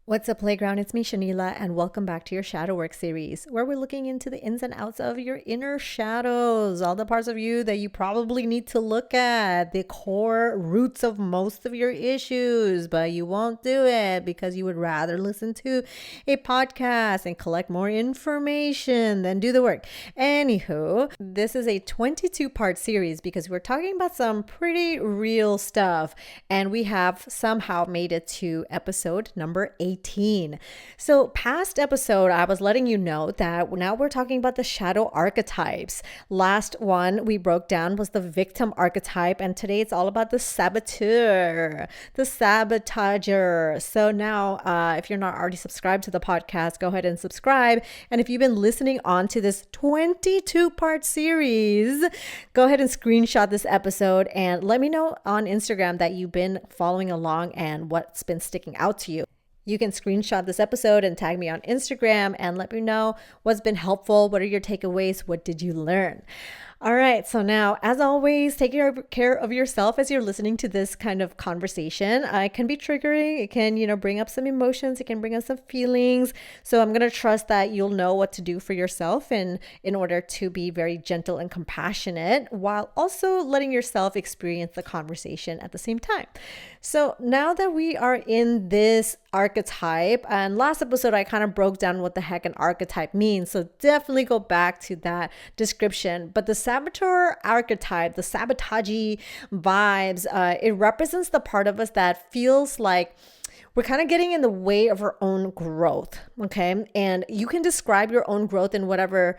What's up, Playground? It's me, Shanila, and welcome back to your Shadow Work series, where we're looking into the ins and outs of your inner shadows, all the parts of you that you probably need to look at, the core roots of most of your issues, but you won't do it because you would rather listen to a podcast and collect more information than do the work. Anywho, this is a 22-part series because we're talking about some pretty real stuff, and we have somehow made it to episode number 18. So past episode, I was letting you know that now we're talking about the shadow archetypes. Last one we broke down was the victim archetype, and today it's all about the saboteur, the sabotager. So now, if you're not already subscribed to the podcast, go ahead and subscribe. And if you've been listening on to this 22-part series, go ahead and screenshot this episode and let me know on Instagram that you've been following along and what's been sticking out to you. You can screenshot this episode and tag me on Instagram and let me know what's been helpful. What are your takeaways? What did you learn? All right. So now, as always, take care of yourself as you're listening to this kind of conversation. It can be triggering. It can, bring up some emotions. It can bring up some feelings. So I'm going to trust that you'll know what to do for yourself and in order to be very gentle and compassionate while also letting yourself experience the conversation at the same time. So now that we are in this archetype, and last episode, I kind of broke down what the heck an archetype means. So definitely go back to that description. But the saboteur archetype, the sabotagey vibes, it represents the part of us that feels like we're kind of getting in the way of our own growth. Okay. And you can describe your own growth in whatever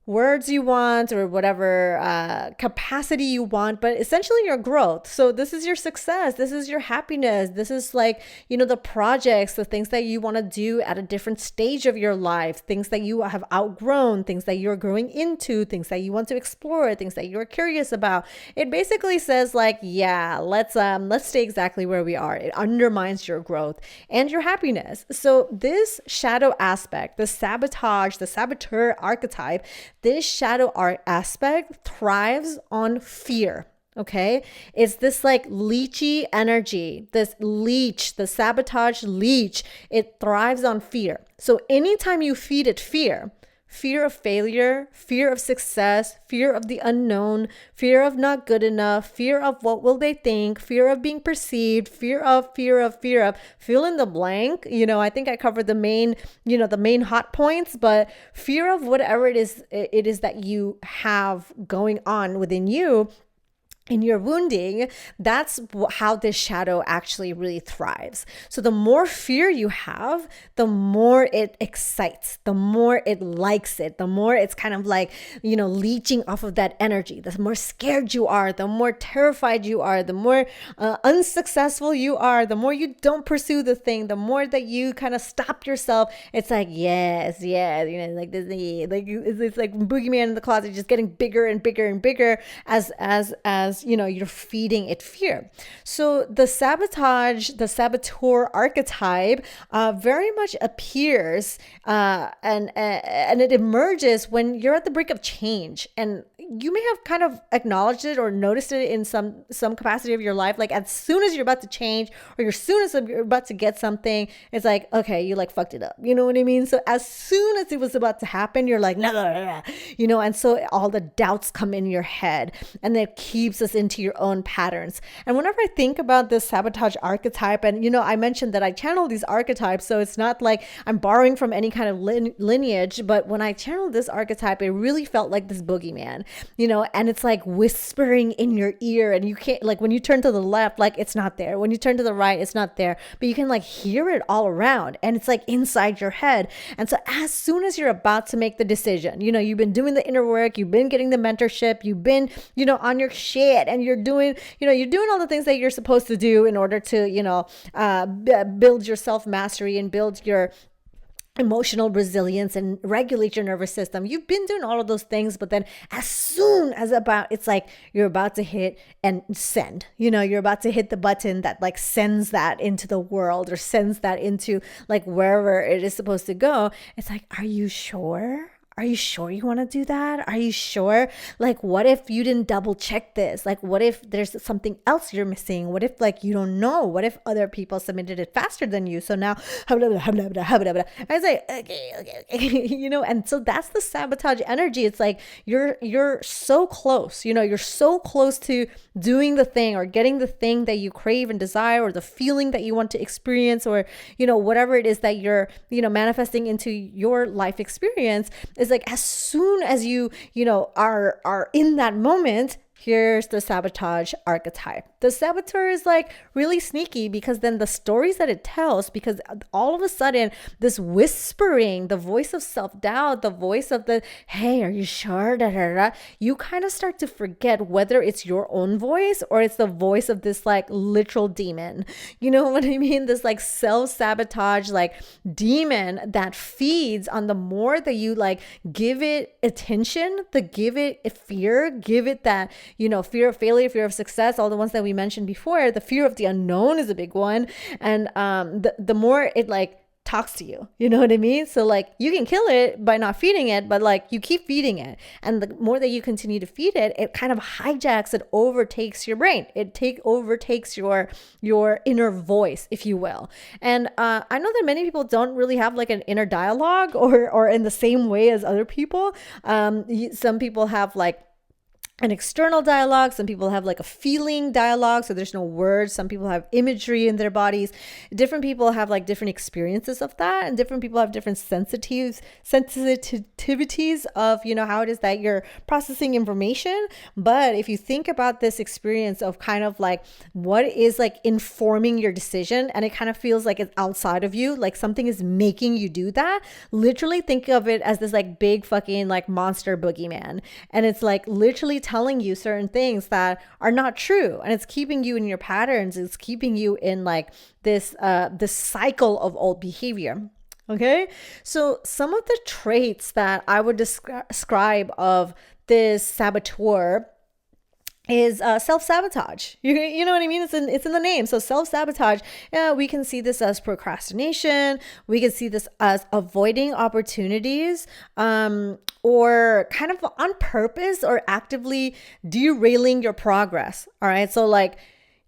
words you want or whatever capacity you want, but essentially your growth. So this is your success. This is your happiness. This is like, the projects, the things that you want to do at a different stage of your life, things that you have outgrown, things that you're growing into, things that you want to explore, things that you're curious about. It basically says like, yeah, let's stay exactly where we are. It undermines your growth and your happiness. So this shadow aspect, the sabotage, the saboteur archetype, this shadow art aspect thrives on fear. Okay. It's this like leechy energy, this leech, the sabotage leech. It thrives on fear. So anytime you feed it fear of failure, fear of success, fear of the unknown, fear of not good enough, fear of what will they think, fear of being perceived, fear of, fill in the blank. I think I covered the main hot points, but fear of whatever it is that you have going on within you. In your wounding, that's how this shadow actually really thrives. So the more fear you have, the more it excites, the more it likes it, the more it's kind of like, leeching off of that energy. The more scared you are, the more terrified you are, the more unsuccessful you are, the more you don't pursue the thing, the more that you kind of stop yourself. It's like, yes, like this, like it's like boogeyman in the closet, just getting bigger and bigger and bigger as you're feeding it fear. So the saboteur archetype very much appears and it emerges when you're at the brink of change. And you may have kind of acknowledged it or noticed it in some capacity of your life. Like as soon as you're about to change or as soon as you're about to get something, it's like, okay, you like fucked it up. You know what I mean? So as soon as it was about to happen, you're like, no, and so all the doubts come in your head and that keeps us into your own patterns. And whenever I think about this sabotage archetype, and I mentioned that I channel these archetypes, so it's not like I'm borrowing from any kind of lineage, but when I channeled this archetype, it really felt like this boogeyman, and it's like whispering in your ear, and you can't, like when you turn to the left, like it's not there. When you turn to the right, it's not there, but you can like hear it all around, and it's like inside your head. And so as soon as you're about to make the decision, you've been doing the inner work, you've been getting the mentorship, you've been, on your shit, and you're doing all the things that you're supposed to do in order to, build your self-mastery and build your emotional resilience and regulate your nervous system. You've been doing all of those things, but then as soon as it's like you're about to hit and send, you're about to hit the button that like sends that into the world or sends that into like wherever it is supposed to go. It's like, are you sure? Are you sure you want to do that? Are you sure? Like, what if you didn't double check this? Like, what if there's something else you're missing? What if, like, you don't know? What if other people submitted it faster than you? So now, I was like, okay. And so that's the sabotage energy. It's like you're so close, you're so close to doing the thing or getting the thing that you crave and desire, or the feeling that you want to experience, or, whatever it is that you're, manifesting into your life experience. Is like, as soon as you are in that moment, here's the sabotage archetype. The saboteur is like really sneaky, because then the stories that it tells, because all of a sudden this whispering, the voice of self-doubt, the voice of the, hey, are you sure? Da, da, da, you kind of start to forget whether it's your own voice or it's the voice of this like literal demon. You know what I mean? This like self-sabotage like demon that feeds on the more that you like give it attention, give it fear, give it that, fear of failure, fear of success, all the ones that we mentioned before. The fear of the unknown is a big one. And the more it like talks to you, you know what I mean? So like you can kill it by not feeding it, but like you keep feeding it. And the more that you continue to feed it, it kind of hijacks, it overtakes your brain. It overtakes your inner voice, if you will. And I know that many people don't really have like an inner dialogue or in the same way as other people. Some people have like an external dialogue. Some people have like a feeling dialogue, so there's no words. Some people have imagery in their bodies. Different people have like different experiences of that, and different people have different sensitivities of how it is that you're processing information. But if you think about this experience of kind of like what is like informing your decision, and it kind of feels like it's outside of you, like something is making you do that, literally think of it as this like big fucking like monster boogeyman, and it's like literally telling you certain things that are not true, and it's keeping you in your patterns. It's keeping you in like this cycle of old behavior. Okay, so some of the traits that I would describe of this saboteur is self-sabotage. You know what I mean? It's in the name. So self-sabotage, we can see this as procrastination. We can see this as avoiding opportunities, or kind of on purpose or actively derailing your progress. All right. So like,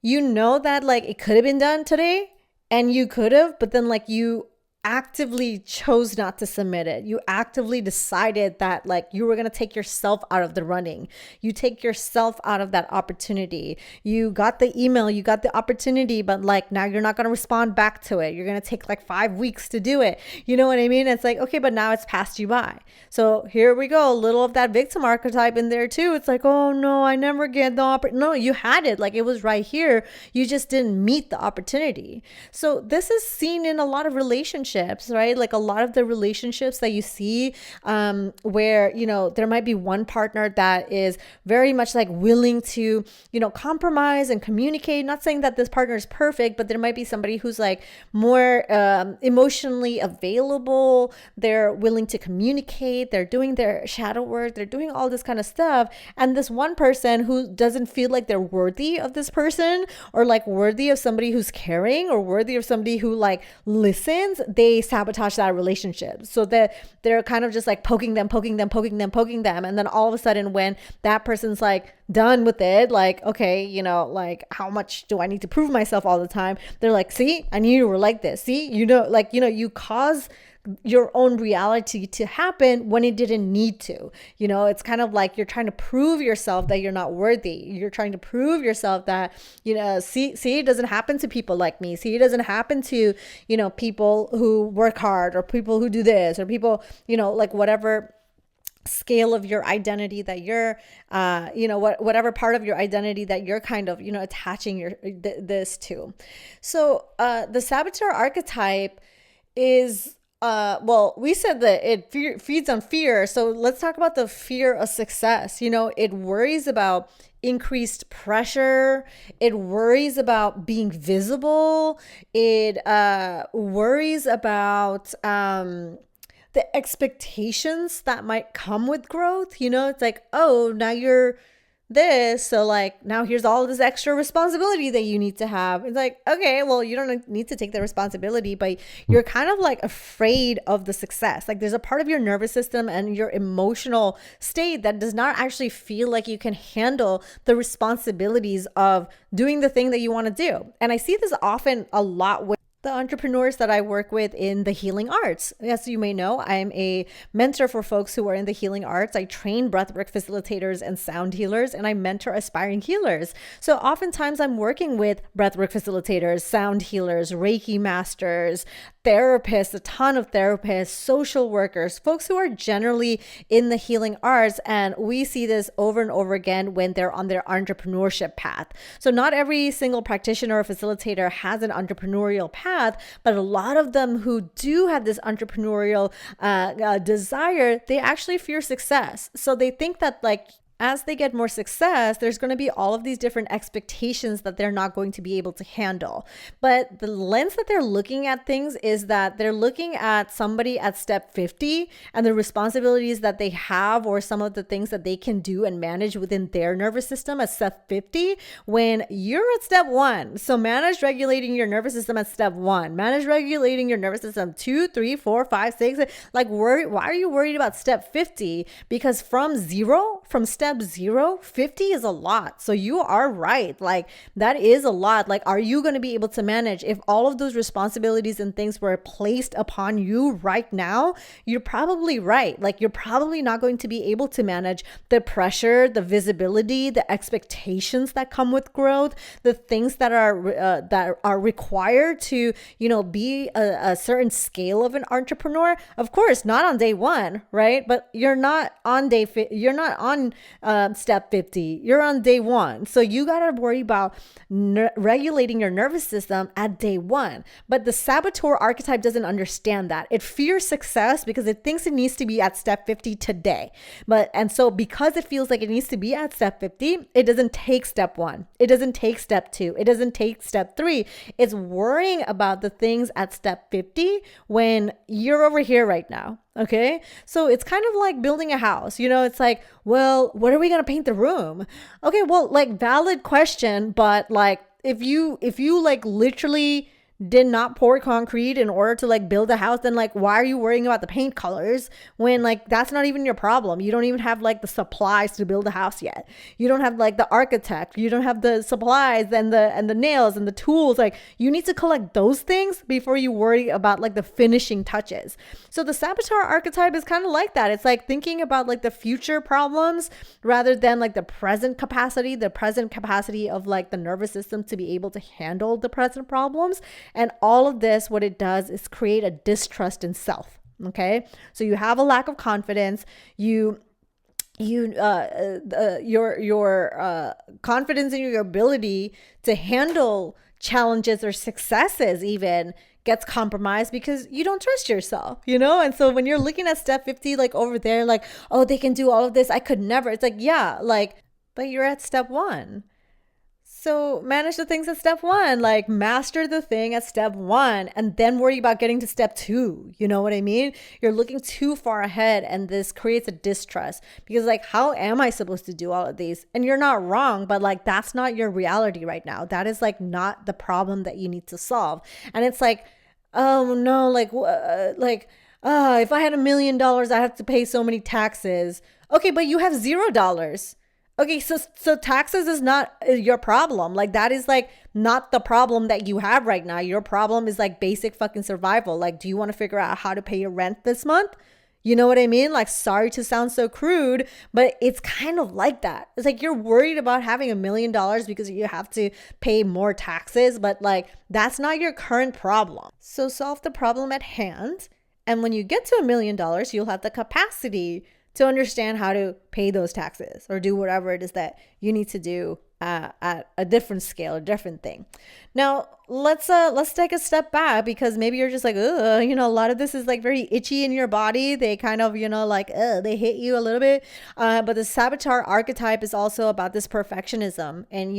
that like it could have been done today, and you could have, but then like you actively chose not to submit it. You actively decided that like you were going to take yourself out of the running. You take yourself out of that opportunity. You got the email, you got the opportunity, but like now you're not going to respond back to it. You're going to take like 5 weeks to do it. You know what I mean? It's like, okay, but now it's passed you by. So here we go. A little of that victim archetype in there too. It's like, oh no, I never get the opportunity. No, you had it. Like it was right here. You just didn't meet the opportunity. So this is seen in a lot of relationships, right? Like a lot of the relationships that you see, where, there might be one partner that is very much like willing to, compromise and communicate. Not saying that this partner is perfect, but there might be somebody who's like more emotionally available. They're willing to communicate. They're doing their shadow work. They're doing all this kind of stuff. And this one person who doesn't feel like they're worthy of this person, or like worthy of somebody who's caring, or worthy of somebody who like listens, they sabotage that relationship. So that they're kind of just like poking them. And then all of a sudden when that person's like done with it, like, okay, like how much do I need to prove myself all the time? They're like, see, I knew you were like this. See, you cause your own reality to happen when it didn't need to. It's kind of like you're trying to prove yourself that you're not worthy. You're trying to prove yourself that, see, it doesn't happen to people like me. See, it doesn't happen to, people who work hard, or people who do this, or people, like whatever scale of your identity that you're, whatever part of your identity that you're kind of, attaching this to. So the saboteur archetype is, we said that it feeds on fear. So let's talk about the fear of success. It worries about increased pressure. It worries about being visible. It worries about the expectations that might come with growth. It's like, oh, now you're this. So like now here's all this extra responsibility that you need to have. It's like, okay, well, you don't need to take the responsibility, but you're kind of like afraid of the success. Like there's a part of your nervous system and your emotional state that does not actually feel like you can handle the responsibilities of doing the thing that you want to do. And I see this often a lot with the entrepreneurs that I work with in the healing arts. As you may know, I'm a mentor for folks who are in the healing arts. I train breathwork facilitators and sound healers, and I mentor aspiring healers. So oftentimes I'm working with breathwork facilitators, sound healers, Reiki masters, therapists, a ton of therapists, social workers, folks who are generally in the healing arts. And we see this over and over again when they're on their entrepreneurship path. So not every single practitioner or facilitator has an entrepreneurial path, but a lot of them who do have this entrepreneurial desire, they actually fear success. So they think that like, as they get more success, there's going to be all of these different expectations that they're not going to be able to handle. But the lens that they're looking at things is that they're looking at somebody at step 50 and the responsibilities that they have, or some of the things that they can do and manage within their nervous system at step 50 when you're at step 1. So manage regulating your nervous system at step 1. Manage regulating your nervous system 2, 3, 4, 5, 6. Like why are you worried about step 50? Because from step 0, 50 is a lot. So you are right. Like that is a lot. Like, are you going to be able to manage if all of those responsibilities and things were placed upon you right now? You're probably right. Like you're probably not going to be able to manage the pressure, the visibility, the expectations that come with growth, the things that are required to, be a certain scale of an entrepreneur. Of course, not on day 1, right? But you're not on step 50. You're on day 1. So you got to worry about regulating your nervous system at day 1. But the saboteur archetype doesn't understand that. It fears success because it thinks it needs to be at step 50 today. And so because it feels like it needs to be at step 50, it doesn't take step 1. It doesn't take step 2. It doesn't take step 3. It's worrying about the things at step 50 when you're over here right now. Okay. So it's kind of like building a house, it's like, well, what are we going to paint the room? Okay. Well, like valid question, but like if you like literally did not pour concrete in order to like build a house, then like why are you worrying about the paint colors when like that's not even your problem? You don't even have like the supplies to build a house yet. You don't have like the architect, you don't have the supplies and the nails and the tools. Like you need to collect those things before you worry about like the finishing touches. So the saboteur archetype is kind of like that. It's like thinking about like the future problems rather than like the present capacity of like the nervous system to be able to handle the present problems. And all of this, what it does is create a distrust in self. Okay. So you have a lack of confidence. Your confidence in your ability to handle challenges or successes even gets compromised because you don't trust yourself, And so when you're looking at step 50, like over there, like, oh, they can do all of this, I could never. It's like, yeah, like, but you're at step 1. So manage the things at step 1, like master the thing at step 1 and then worry about getting to step 2. You know what I mean? You're looking too far ahead and this creates a distrust because like, how am I supposed to do all of these? And you're not wrong, but like, that's not your reality right now. That is like not the problem that you need to solve. And it's like, oh no, if I had $1 million, I have to pay so many taxes. Okay, but you have $0. Okay, so taxes is not your problem. Like that is like not the problem that you have right now. Your problem is like basic fucking survival. Like, do you want to figure out how to pay your rent this month? You know what I mean? Like, sorry to sound so crude, but it's kind of like that. It's like you're worried about having $1 million because you have to pay more taxes, but like that's not your current problem. So solve the problem at hand. And when you get to $1 million, you'll have the capacity to understand how to pay those taxes or do whatever it is that you need to do at a different scale, a different thing. Now, let's take a step back, because maybe you're just like, ugh, a lot of this is like very itchy in your body. They kind of, like, they hit you a little bit. But the saboteur archetype is also about this perfectionism. And,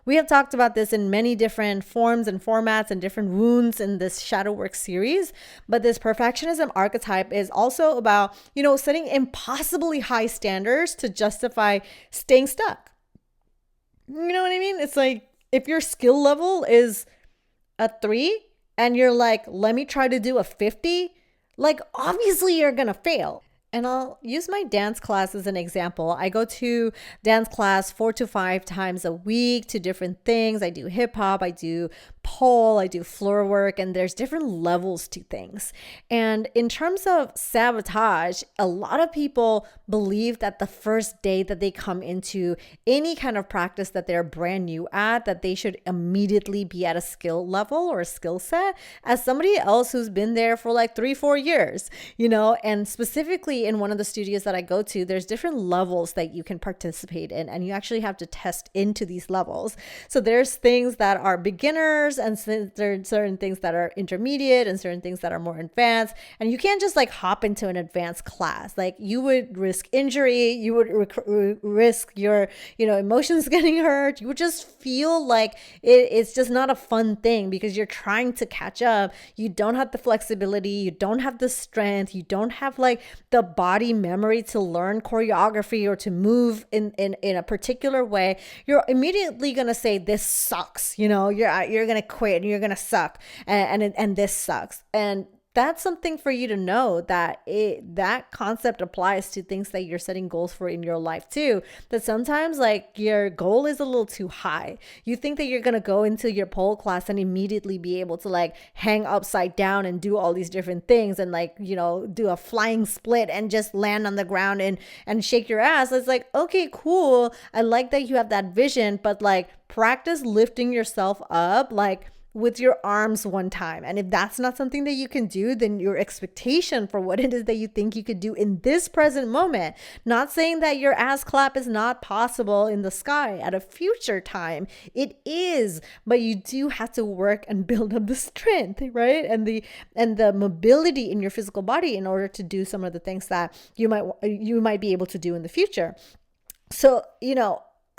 we have talked about this in many different forms and formats and different wounds in this shadow work series. But this perfectionism archetype is also about, setting impossibly high standards to justify staying stuck. You know what I mean? It's like, if your skill level is a 3 and you're like, let me try to do a 50, like, obviously you're going to fail. And I'll use my dance class as an example. I go to dance class 4 to 5 times a week to different things. I do hip hop, I do pole, I do floor work, and there's different levels to things. And in terms of sabotage, a lot of people believe that the first day that they come into any kind of practice that they're brand new at, that they should immediately be at a skill level or a skill set as somebody else who's been there for like 3-4 years, and specifically in one of the studios that I go to, there's different levels that you can participate in, and you actually have to test into these levels. So there's things that are beginners, and there's certain things that are intermediate, and certain things that are more advanced. And you can't just like hop into an advanced class. Like, you would risk injury, you would risk your, emotions getting hurt. You would just feel like it's just not a fun thing, because you're trying to catch up. You don't have the flexibility, you don't have the strength, you don't have like the body memory to learn choreography or to move in a particular way. You're immediately gonna say, this sucks. You're gonna quit and you're gonna suck, and this sucks. And that's something for you to know, that that concept applies to things that you're setting goals for in your life too. That sometimes like your goal is a little too high. You think that you're going to go into your pole class and immediately be able to like hang upside down and do all these different things and like, do a flying split and just land on the ground and shake your ass. It's like, okay, cool. I like that you have that vision, but like, practice lifting yourself up like with your arms one time. And if that's not something that you can do, then your expectation for what it is that you think you could do in this present moment, not saying that your ass clap is not possible in the sky at a future time. It is, but you do have to work and build up the strength, right? And the mobility in your physical body in order to do some of the things that you might be able to do in the future. So,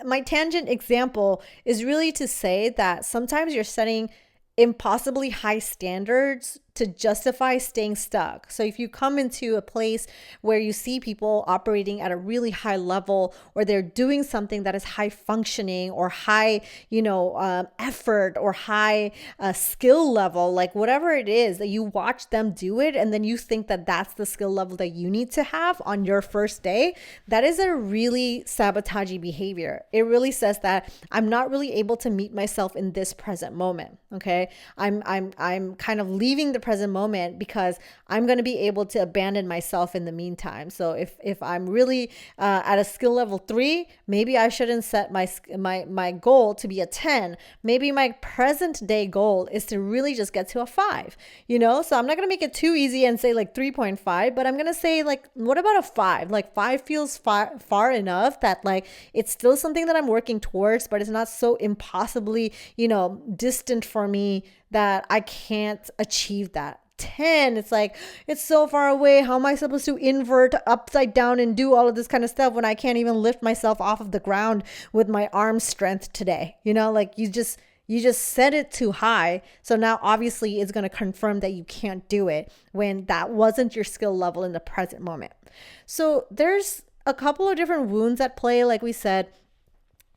my tangent example is really to say that sometimes you're setting impossibly high standards to justify staying stuck. So if you come into a place where you see people operating at a really high level, or they're doing something that is high functioning or high, effort or high skill level, like whatever it is, that you watch them do it, and then you think that that's the skill level that you need to have on your first day, that is a really sabotagey behavior. It really says that I'm not really able to meet myself in this present moment. Okay. I'm kind of leaving the present moment because I'm going to be able to abandon myself in the meantime. So if I'm really at a skill level 3, maybe I shouldn't set my goal to be a 10. Maybe my present day goal is to really just get to a 5, so I'm not going to make it too easy and say like 3.5, but I'm going to say like, what about a 5? Like 5 feels far enough that like it's still something that I'm working towards, but it's not so impossibly, distant for me that I can't achieve that. 10, it's like, it's so far away. How am I supposed to invert upside down and do all of this kind of stuff when I can't even lift myself off of the ground with my arm strength today? Like you just set it too high. So now obviously it's going to confirm that you can't do it when that wasn't your skill level in the present moment. So there's a couple of different wounds at play. Like we said,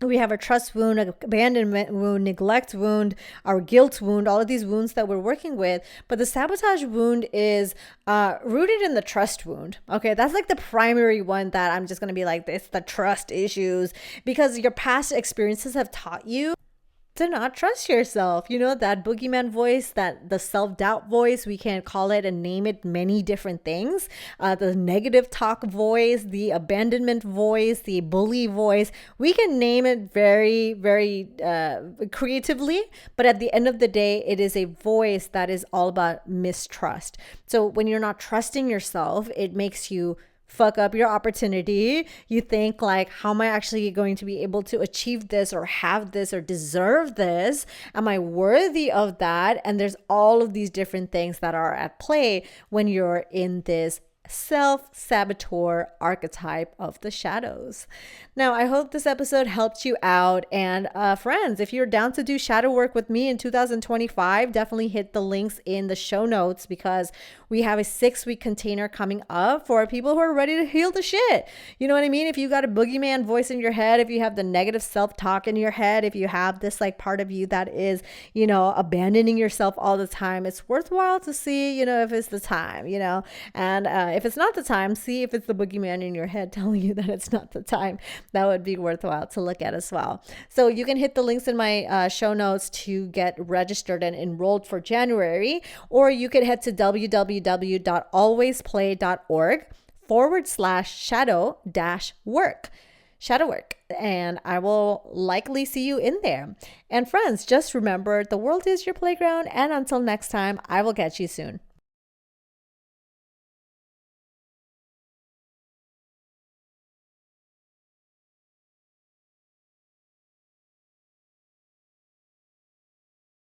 we have a trust wound, an abandonment wound, neglect wound, our guilt wound, all of these wounds that we're working with. But the sabotage wound is rooted in the trust wound. Okay, that's like the primary one that I'm just going to be like, it's the trust issues, because your past experiences have taught you to not trust yourself. That boogeyman voice, that the self-doubt voice, we can call it and name it many different things. The negative talk voice, the abandonment voice, the bully voice, we can name it very, very creatively. But at the end of the day, it is a voice that is all about mistrust. So when you're not trusting yourself, it makes you fuck up your opportunity. You think like, how am I actually going to be able to achieve this or have this or deserve this? Am I worthy of that? And there's all of these different things that are at play when you're in this self-saboteur archetype of the shadows. Now, I hope this episode helped you out. And friends, if you're down to do shadow work with me in 2025, definitely hit the links in the show notes, because we have a 6-week container coming up for people who are ready to heal the shit. You know what I mean? If you got a boogeyman voice in your head, if you have the negative self-talk in your head, if you have this like part of you that is, abandoning yourself all the time, it's worthwhile to see, if it's the time, and if it's not the time, see if it's the boogeyman in your head telling you that it's not the time. That would be worthwhile to look at as well. So you can hit the links in my show notes to get registered and enrolled for January, or you could head to www.alwaysplay.org/shadow-work. Shadow work, and I will likely see you in there. And friends, just remember, the world is your playground, and until next time, I will catch you soon.